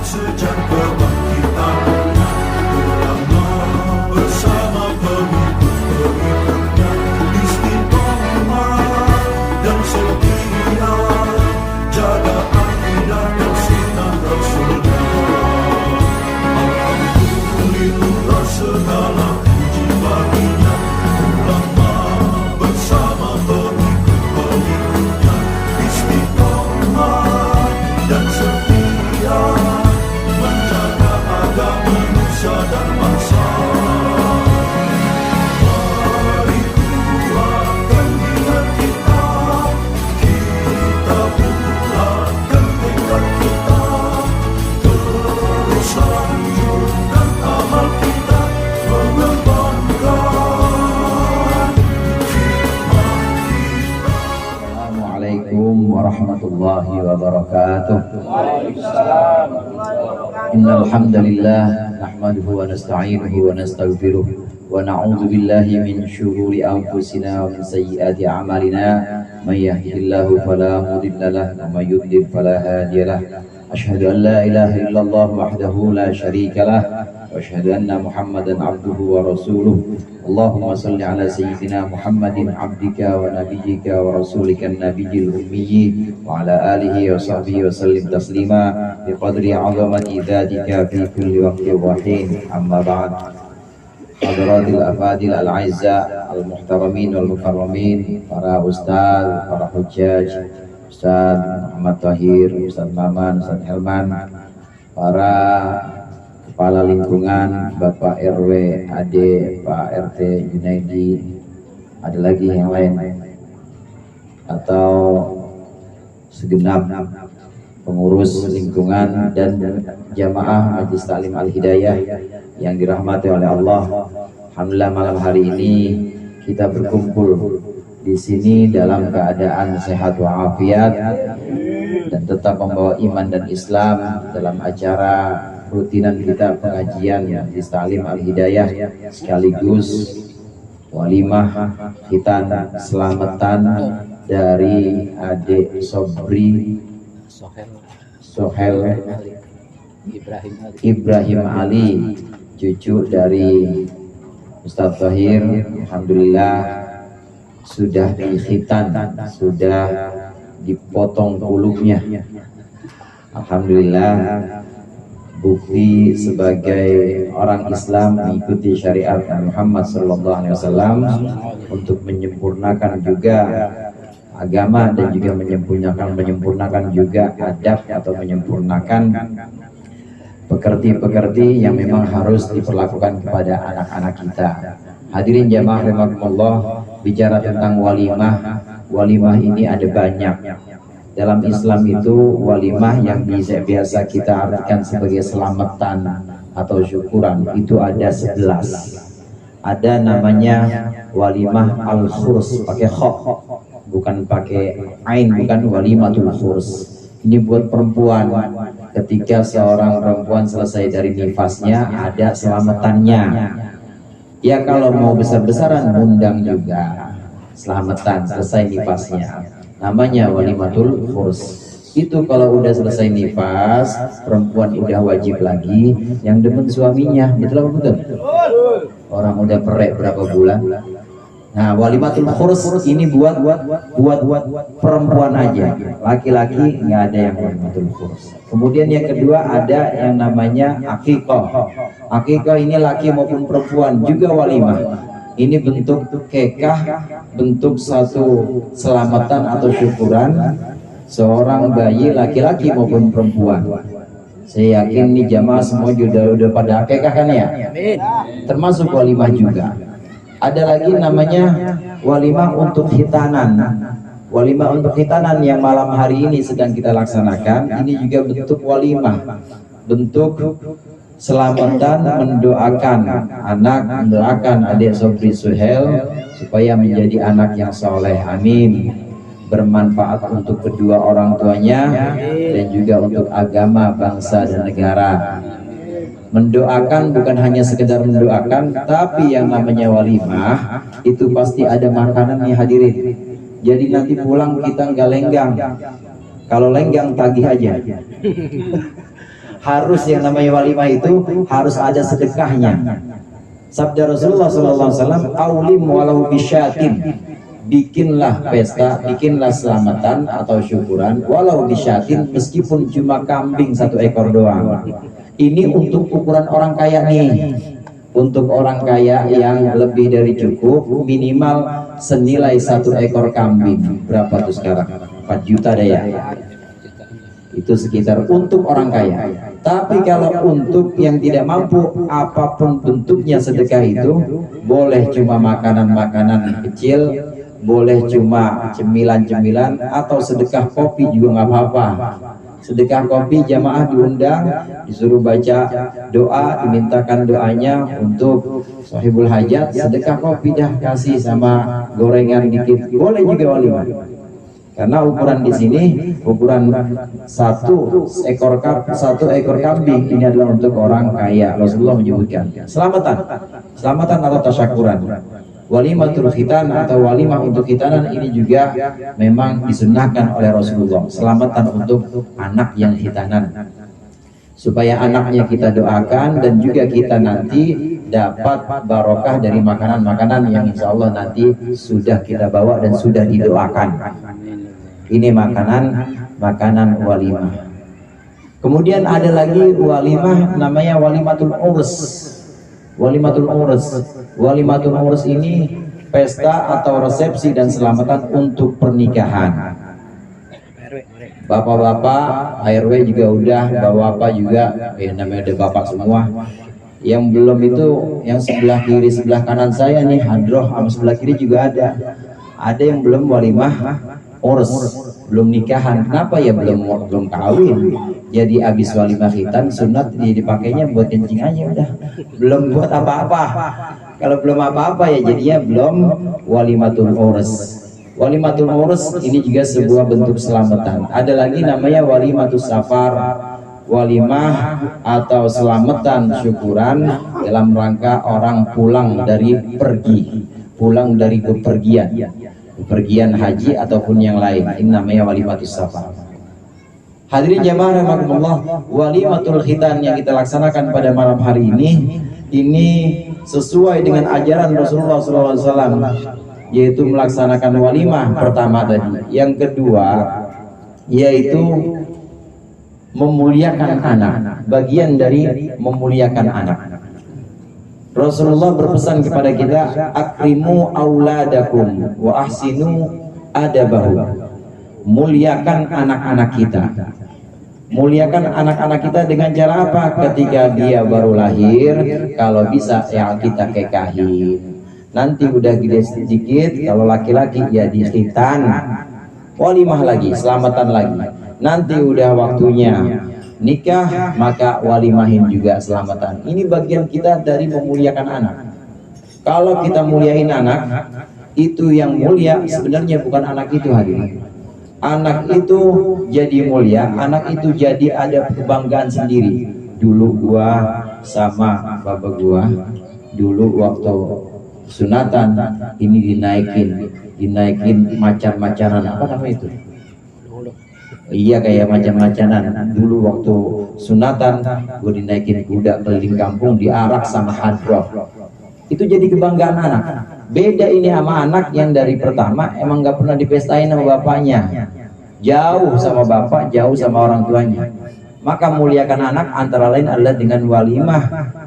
sejak kebangkitan ulama bersama pengikut-pengikutnya istiqomah dan setia jaga akidah dan sunnah Rasulullah. Alhamdulillah segala puji baginya ulama bersama pengikut-pengikutnya istiqomah dan setia menjaga agama nusa dan bangsa. Mari kuatkan niat kita, kita bulatkan tekad kita, terus lanjutkan amal kita, mengembangkan hikmah kita. Assalamualaikum warahmatullahi wabarakatuh. Innal hamdalillah nahmaduhu wa nasta'inuhu wa nastaghfiruh wa na'udzu billahi min shururi anfusina wa min sayyiati a'malina may yahdihillahu fala mudilla lahu wa may yudlil fala hadiya lahu. Asyhadu an la ilaha illallah wahdahu la syarika lahu wa asyhadu anna Muhammadan abduhu wa rasuluh. Allahumma salli ala sayyidina Muhammadin abdika wa nabiyyika wa rasulika an-nabiyyil ummiyyi wa ala alihi wa sahbihi wa sallim taslima biqadri 'azamati dzatika fi kulli waqtin wa hin. Amma ba'd. Hadratil afadil al-'azza al-muhtaramin wal mukarramin, para ustaz, para hujjaj, Ustaz Muhammad Tahir, Ustaz Maman, Ustaz Helman, para kepala lingkungan, Bapak RW, Ade, Pak RT Junaidi, ada lagi yang lain, atau segenap pengurus lingkungan dan jamaah Majelis Taklim Al-Hidayah yang dirahmati oleh Allah. Alhamdulillah malam hari ini kita berkumpul di sini dalam keadaan sehat walafiat dan tetap membawa iman dan Islam dalam acara rutinan kita pengajian Majelis Taklim Al-Hidayah sekaligus walimah khitan selamatan dari adik Sobri Sohel Ibrahim Ali, cucu dari Ustaz Tahir. Alhamdulillah sudah dikhitan, sudah dipotong kulupnya. Alhamdulillah, bukti sebagai orang Islam mengikuti syariat Muhammad SAW untuk menyempurnakan juga agama dan juga menyempurnakan juga adab atau menyempurnakan pekerti-pekerti yang memang harus diperlakukan kepada anak-anak kita. Hadirin jamaah rahimakumullah, bicara tentang walimah, walimah ini ada banyak. Dalam Islam itu walimah yang biasa kita artikan sebagai selamatan atau syukuran itu ada 11. Ada namanya walimah al-khurs, pakai kha, bukan pakai ain, bukan walimatul khurs. Ini buat perempuan. Ketika seorang perempuan selesai dari nifasnya, ada selamatannya. Ya kalau mau besar-besaran undang juga selamatan selesai nifasnya. Namanya walimatul khurs. Itu kalau udah selesai nifas, perempuan udah wajib lagi yang demen suaminya. Betul apa betul? Orang udah perek berapa bulan. Nah, walimatul khurs ini buat perempuan aja. Laki-laki nggak ada yang walimatul khurs. Kemudian yang kedua ada yang namanya akikah. Akikah ini laki maupun perempuan juga walimah. Ini bentuk kekah, bentuk satu selamatan atau syukuran seorang bayi laki-laki maupun perempuan. Saya yakin nih jamaah semua udah pada akikah kan ya? Termasuk walimah juga. Ada lagi namanya walimah untuk khitanan. Walimah untuk khitanan yang malam hari ini sedang kita laksanakan, ini juga bentuk walimah, bentuk selamatan, mendoakan anak, mendoakan adik Sobri Suhel supaya menjadi anak yang soleh, amin, bermanfaat untuk kedua orang tuanya dan juga untuk agama, bangsa dan negara. Mendoakan bukan hanya sekedar mendoakan, tapi yang namanya walimah itu pasti ada makanan nih hadirin. Jadi nanti pulang kita nggak lenggang. Kalau lenggang tagih aja. Harus yang namanya walimah itu harus ada sedekahnya. Sabda Rasulullah SAW, aulim walau bisyatin, bikinlah pesta, bikinlah selamatan atau syukuran walau bisyatin, meskipun cuma kambing 1 ekor doang. Ini untuk ukuran orang kaya nih, untuk orang kaya yang lebih dari cukup, minimal senilai 1 ekor kambing. Berapa tuh sekarang? 4 juta deh ya. Itu sekitar untuk orang kaya. Tapi kalau untuk yang tidak mampu, apapun bentuknya sedekah itu, boleh cuma makanan-makanan kecil, boleh cuma cemilan-cemilan, atau sedekah kopi juga nggak apa-apa. Sedekah kopi jamaah diundang, disuruh baca doa, dimintakan doanya untuk sahibul hajat, sedekah kopi dah kasih sama gorengan dikit, boleh juga walimah. Karena ukuran di sini ukuran 1 ekor kambing ini adalah untuk orang kaya. Rasulullah menyebutkan selamatan atau tasyakuran. Walimatul khitan atau walimah untuk khitanan ini juga memang disunnahkan oleh Rasulullah. Selamatan untuk anak yang khitanan, supaya anaknya kita doakan dan juga kita nanti dapat barokah dari makanan-makanan yang insya Allah nanti sudah kita bawa dan sudah didoakan. Ini makanan walimah. Kemudian ada lagi walimah namanya walimatul urs. Walimatul urs ini pesta atau resepsi dan selamatan untuk pernikahan. Bapak-bapak ARW juga udah, bapak-bapak juga, namanya ada bapak semua. Yang belum itu, yang sebelah kiri sebelah kanan saya nih, hadroh sama sebelah kiri juga ada. Ada yang belum walimah urs, belum nikahan. Kenapa ya? Belum kawin. Jadi abis walimah khitan sunat dipakainya buat kencing aja udah, belum buat apa-apa. Kalau belum apa-apa ya jadinya belum walimatul urs. Walimatul urs ini juga sebuah bentuk selamatan. Ada lagi namanya walimatul safar, walimah atau selamatan syukuran dalam rangka orang pulang dari bepergian haji ataupun yang lain. Ini namanya walimatus safar. Hadirin jamaah rahimakumullah, walimatul khitan yang kita laksanakan pada malam hari ini sesuai dengan ajaran Rasulullah SAW, yaitu melaksanakan walimah pertama tadi. Yang kedua yaitu memuliakan anak, bagian dari memuliakan anak. Rasulullah berpesan kepada kita, akrimu auladakum wa ahsinu adabahu. Muliakan anak-anak kita. Muliakan anak-anak kita dengan cara apa? Ketika dia baru lahir, kalau bisa ya kita kekahin. Nanti udah gede sedikit, kalau laki-laki ya di khitan, walimah lagi, selamatan lagi. Nanti udah waktunya nikah, maka walimahin juga selamatan. Ini bagian kita dari memuliakan anak. Kalau kita muliain anak, itu yang mulia sebenarnya bukan anak itu hadirin. Anak itu jadi mulia, anak itu jadi ada kebanggaan sendiri. Dulu gua sama bapak gua, dulu waktu sunatan ini dinaikin macan-macanan, apa namanya itu? Iya kayak macam-macanan. Dulu waktu sunatan gue dinaikin kuda keliling kampung, diarak sama hadroh. Itu jadi kebanggaan anak. Beda ini sama anak yang dari pertama emang gak pernah dipestain sama bapaknya, jauh sama bapak, jauh sama orang tuanya. Maka muliakan anak antara lain adalah dengan walimah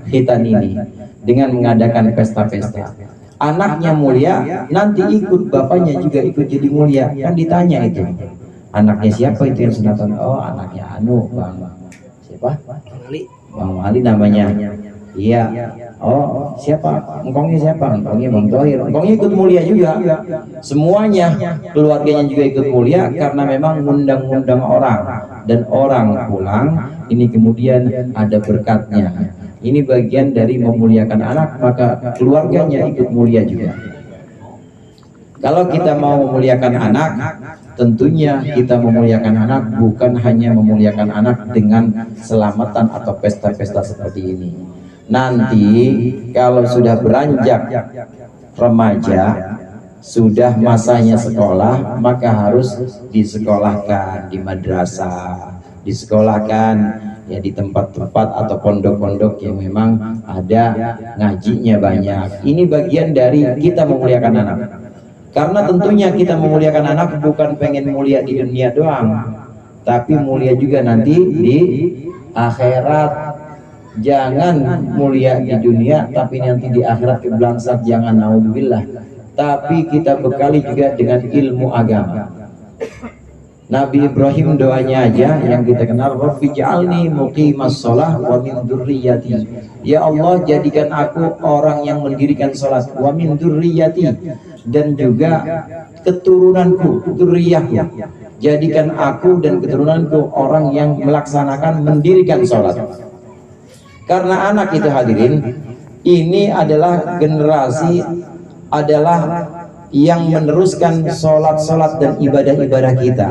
khitan ini, dengan mengadakan pesta-pesta. Anaknya mulia, nanti ikut bapaknya juga ikut jadi mulia. Kan ditanya itu, anaknya siapa itu yang sunatan? Oh anaknya Bang siapa? Bang Ali namanya. Iya. Oh siapa? Engkongnya siapa? Engkongnya Bang Tohir. Engkongnya ikut mulia juga. Semuanya keluarganya juga ikut mulia karena memang ngundang-ngundang orang, dan orang pulang ini kemudian ada berkatnya. Ini bagian dari memuliakan anak, maka keluarganya ikut mulia juga. Kalau kita mau memuliakan anak, tentunya kita memuliakan anak bukan hanya memuliakan anak dengan selamatan atau pesta-pesta seperti ini. Nanti kalau sudah beranjak remaja, sudah masanya sekolah, maka harus disekolahkan di madrasah, disekolahkan ya di tempat-tempat atau pondok-pondok yang memang ada ngajinya banyak. Ini bagian dari kita memuliakan anak. Karena tentunya kita memuliakan anak bukan pengen mulia di dunia doang, tapi mulia juga nanti di akhirat. Jangan mulia di dunia tapi nanti di akhirat keblangsat, jangan, naudzubillah. Tapi kita bekali juga dengan ilmu agama. Nabi Ibrahim doanya aja yang kita kenal, Rabbi ja'alni muqimas shalah wa min dzurriyyati. Ya Allah, jadikan aku orang yang mendirikan salat, wa min dzurriyyati, dan juga keturunanku, dzurriyyahku. Jadikan aku dan keturunanku orang yang melaksanakan mendirikan salat. Karena anak itu hadirin, ini adalah generasi, adalah yang meneruskan sholat-sholat dan ibadah-ibadah kita.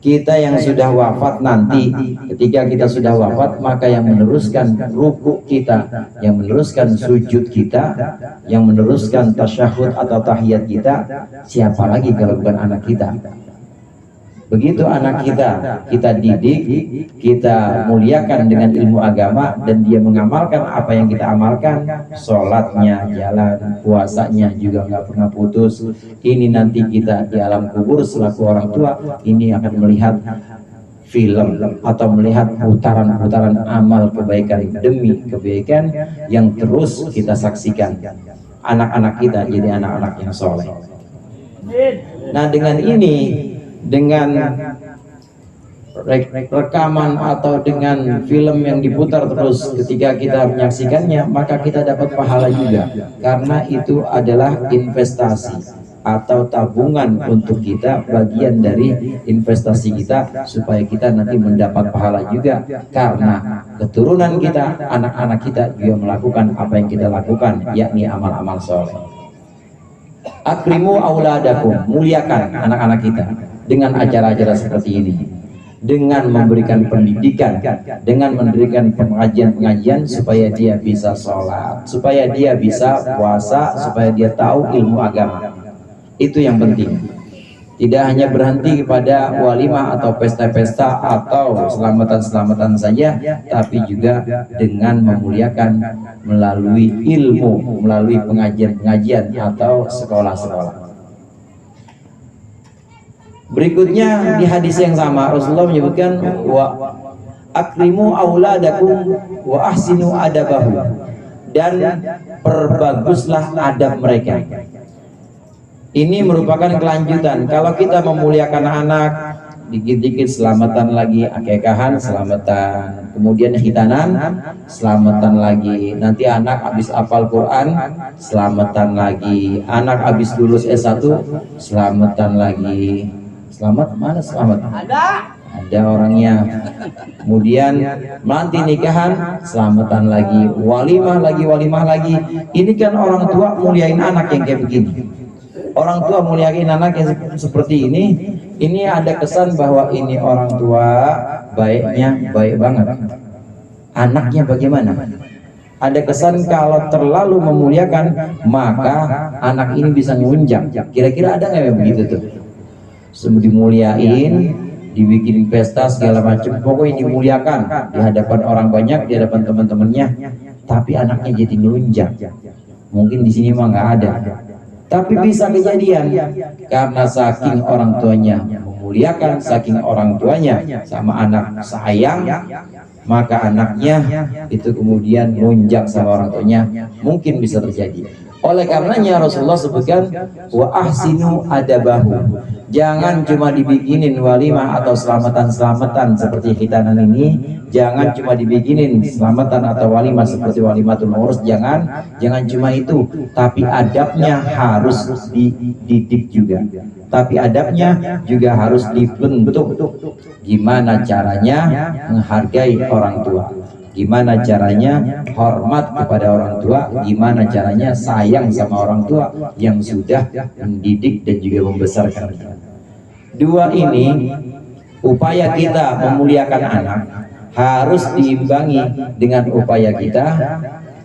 Kita yang sudah wafat nanti, ketika kita sudah wafat, maka yang meneruskan ruku kita, yang meneruskan sujud kita, yang meneruskan tasyahud atau tahiyat kita, siapa lagi kalau bukan anak kita? Begitu anak kita didik, kita muliakan dengan ilmu agama, dan dia mengamalkan apa yang kita amalkan, sholatnya jalan, puasanya juga nggak pernah putus. Ini nanti kita di alam kubur selaku orang tua, ini akan melihat film atau melihat putaran-putaran amal kebaikan demi kebaikan yang terus kita saksikan. Anak-anak kita jadi anak-anak yang soleh. Nah, dengan ini, dengan rekaman atau dengan film yang diputar terus ketika kita menyaksikannya, maka kita dapat pahala juga, karena itu adalah investasi atau tabungan untuk kita, bagian dari investasi kita supaya kita nanti mendapat pahala juga, karena keturunan kita, anak-anak kita juga melakukan apa yang kita lakukan, yakni amal-amal soleh. Akrimu auladakum, muliakan anak-anak kita dengan acara-acara seperti ini, dengan memberikan pendidikan, dengan memberikan pengajian-pengajian supaya dia bisa sholat, supaya dia bisa puasa, supaya dia tahu ilmu agama. Itu yang penting. Tidak hanya berhenti kepada walimah atau pesta-pesta atau selamatan-selamatan saja, tapi juga dengan memuliakan melalui ilmu, melalui pengajian-pengajian atau sekolah-sekolah. Berikutnya di hadis yang sama Rasulullah menyebutkan, wa akrimu auladakum wa ahsinu adabahu, dan perbaguslah adab mereka. Ini merupakan kelanjutan. Kalau kita memuliakan anak, dikit-dikit selamatan lagi akekahan, selamatan, kemudian hitanan, selamatan lagi, nanti anak habis hafal Quran, selamatan lagi, anak habis lulus S1, selamatan lagi. Selamat mana selamat? Ada orangnya. Kemudian nanti nikahan, selamatan lagi, walimah lagi. Ini kan orang tua muliain anak yang kayak begini. Orang tua muliain anak yang seperti ini ada kesan bahwa ini orang tua baiknya baik banget. Anaknya bagaimana? Ada kesan kalau terlalu memuliakan, maka anak ini bisa ngunjang. Kira-kira ada nggak yang begitu tuh? Semua dimuliain, dibikin pesta segala macam, pokoknya dimuliakan di hadapan orang banyak, di hadapan teman-temannya, tapi anaknya jadi ngelunjang. Mungkin di sini mah nggak ada, tapi bisa kejadian karena saking orang tuanya memuliakan, saking orang tuanya sama anak sayang, maka anaknya itu kemudian ngelunjang sama orang tuanya, mungkin bisa terjadi. Oleh karenanya Rasulullah sebutkan wa ahsinu adabahu. Jangan cuma dibikinin walimah atau selamatan-selamatan seperti hitanan ini, jangan cuma dibikinin selamatan atau walimah seperti walimatul urus, jangan cuma itu, tapi adabnya harus dididik juga. Tapi adabnya juga harus dibentuk. Gimana caranya menghargai orang tua, gimana caranya hormat kepada orang tua, gimana caranya sayang sama orang tua yang sudah mendidik dan juga membesarkan kita. Dua ini, upaya kita memuliakan anak harus diimbangi dengan upaya kita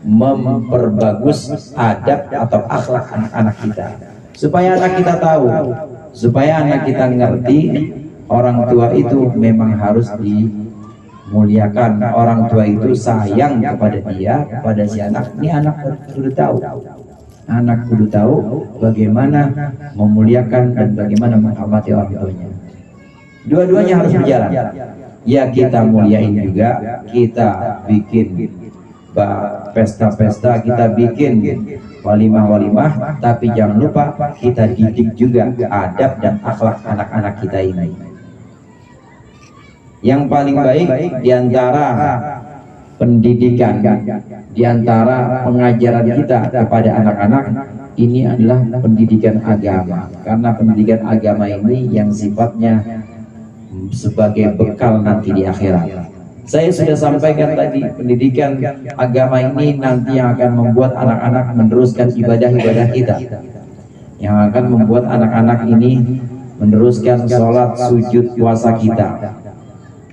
memperbagus adab atau akhlak anak-anak kita, supaya anak kita tahu, supaya anak kita ngerti orang tua itu memang harus muliakan orang tua itu, sayang kepada dia, kepada si anak. Ini anak sudah tahu, anak kudu tahu bagaimana memuliakan dan bagaimana menghormati orang tuanya. Dua-duanya harus berjalan. Ya, kita muliain juga, kita bikin pesta-pesta, kita bikin walimah-walimah, tapi jangan lupa kita didik juga adab dan akhlak anak-anak kita ini. Yang paling baik diantara pendidikan, diantara pengajaran kita kepada anak-anak ini adalah pendidikan agama, karena pendidikan agama ini yang sifatnya sebagai bekal nanti di akhirat. Saya sudah sampaikan tadi, pendidikan agama ini nanti yang akan membuat anak-anak meneruskan ibadah-ibadah kita, yang akan membuat anak-anak ini meneruskan sholat, sujud, puasa kita.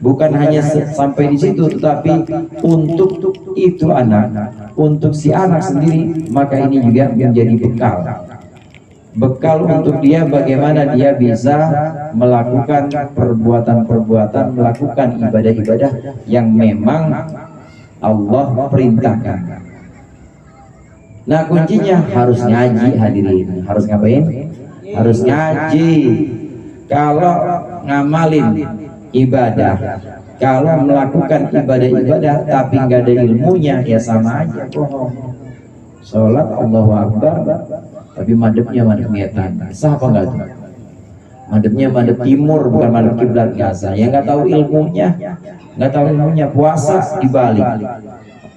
Bukan hanya sampai di situ, tetapi untuk itu anak, untuk si anak sendiri, maka ini juga menjadi bekal. Bekal untuk dia bagaimana dia bisa melakukan perbuatan-perbuatan, melakukan ibadah-ibadah yang memang Allah perintahkan. Nah, kuncinya harus ngaji, hadirin. Harus ngapain? Harus ngaji. Kalau ngamalin ibadah, kalau melakukan ibadah-ibadah tapi nggak ada ilmunya, ya sama aja bohong. Sholat Allahu Akbar, tapi madepnya madep ngetan. Sah apa enggak tuh? Madepnya madep timur, bukan madep kiblat, nggak sah. Ya nggak tahu ilmunya, nggak tahu ilmunya. Puasa dibalik.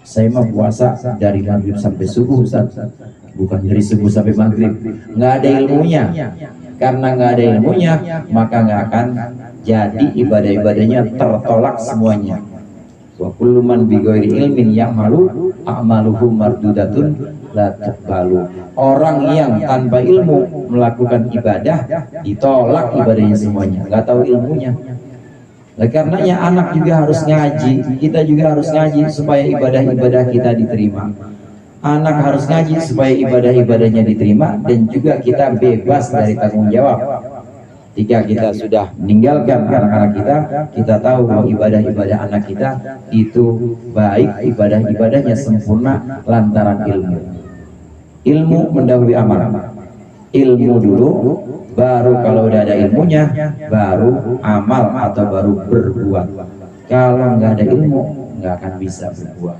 Saya mah puasa dari maghrib sampai subuh, Ustaz. Bukan dari subuh sampai maghrib. Nggak ada ilmunya. Karena nggak ada ilmunya, maka nggak akan jadi ibadah-ibadahnya tertolak semuanya. Wa kullu man bi ghairi ilmin ya'malu a'maluhu mardudatun la tuqbalu. Orang yang tanpa ilmu melakukan ibadah ditolak ibadahnya semuanya, nggak tahu ilmunya. Nah, karenanya anak juga harus ngaji, kita juga harus ngaji supaya ibadah-ibadah kita diterima. Anak harus ngaji supaya ibadah-ibadahnya diterima, dan juga kita bebas dari tanggung jawab. Jika kita sudah meninggalkan anak-anak kita, kita tahu bahwa ibadah-ibadah anak kita itu baik, ibadah-ibadahnya sempurna lantaran ilmu. Ilmu mendahului amal. Ilmu dulu, baru kalau udah ada ilmunya, baru amal atau baru berbuat. Kalau nggak ada ilmu, nggak akan bisa berbuat.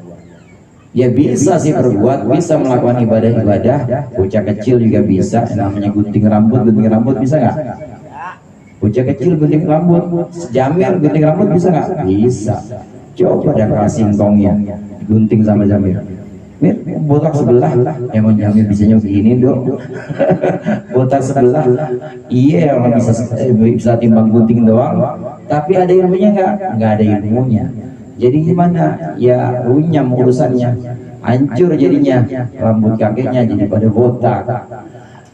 Ya bisa sih berbuat, bisa melakukan ibadah-ibadah. Bocah kecil juga bisa, namanya gunting rambut bisa nggak? Bocah kecil gunting rambut, Jamir gunting rambut bisa nggak? Bisa. Coba ada kasih singkongnya, gunting sama Jamir. Mir, botak sebelah, emang Jamir bisanya begini dong. Botak sebelah, iya orang bisa timbang gunting doang. Tapi ada ilmunya nggak? Nggak ada ilmunya. Jadi gimana? Ya runyam urusannya, hancur jadinya, rambut kakeknya jadi pada botak.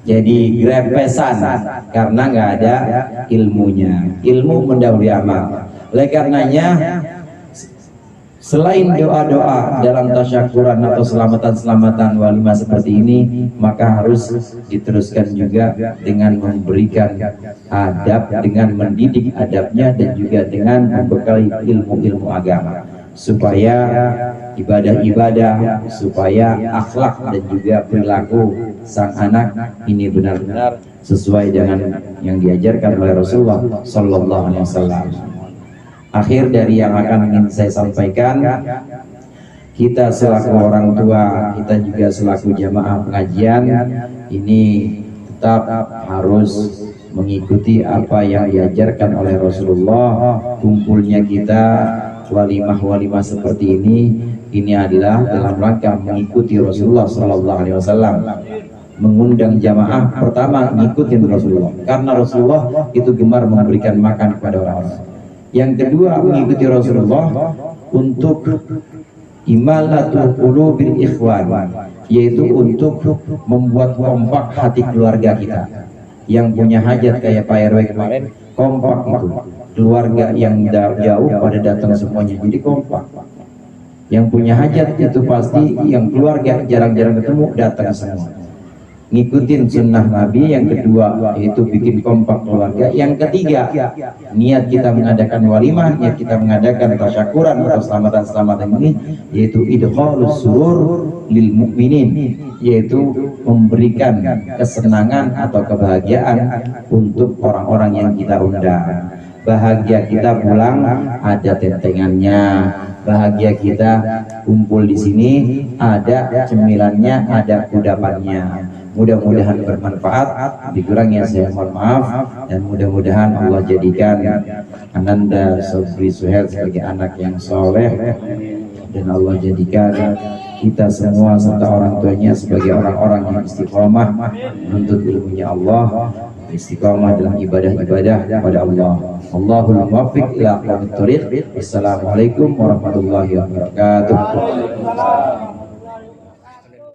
Jadi grepesan karena nggak ada ilmunya. Ilmu mendahului amal. Oleh karenanya, selain doa-doa dalam tasyakuran atau selamatan-selamatan walimah seperti ini, maka harus diteruskan juga dengan memberikan adab, dengan mendidik adabnya, dan juga dengan membekali ilmu-ilmu agama, supaya ibadah-ibadah, supaya akhlak dan juga perilaku sang anak ini benar-benar sesuai dengan yang diajarkan oleh Rasulullah Sallallahu Alaihi Wasallam. Akhir dari yang akan ingin saya sampaikan, kita selaku orang tua, kita juga selaku jamaah pengajian ini tetap harus mengikuti apa yang diajarkan oleh Rasulullah. Kumpulnya kita walimah-walimah seperti ini adalah dalam rangka mengikuti Rasulullah Sallallahu Alaihi Wasallam. Mengundang jamaah pertama ngikutin Rasulullah, karena Rasulullah itu gemar memberikan makan kepada orang-orang. Yang kedua, mengikuti Rasulullah untuk imalatul qulubil ikhwan, yaitu untuk membuat kompak hati keluarga kita. Yang punya hajat kayak Pak RW kemarin, kompak itu. Keluarga yang jauh pada datang semuanya, jadi kompak. Yang punya hajat itu pasti yang keluarga jarang-jarang ketemu datang semua. ngikutin sunnah Nabi, yang kedua yaitu bikin kompak keluarga, yang ketiga niat kita mengadakan walimah, niat kita mengadakan tasyakuran atau selamatan ini yaitu idkhalus surur lil mukminin, yaitu memberikan kesenangan atau kebahagiaan untuk orang-orang yang kita undang. Bahagia kita pulang ada tentengannya, bahagia kita kumpul di sini ada cemilannya, ada kudapannya. Mudah-mudahan bermanfaat, dikurangnya saya mohon maaf, dan mudah-mudahan Allah jadikan Ananda Sobri Suhel sebagai anak yang soleh, dan Allah jadikan kita semua serta orang tuanya sebagai orang-orang yang istiqomah menuntut ilmunya Allah, istiqomah dalam ibadah-ibadah kepada Allah. Allahul muwaffiq ila aqwamit thoriq. Assalamualaikum warahmatullahi wabarakatuh.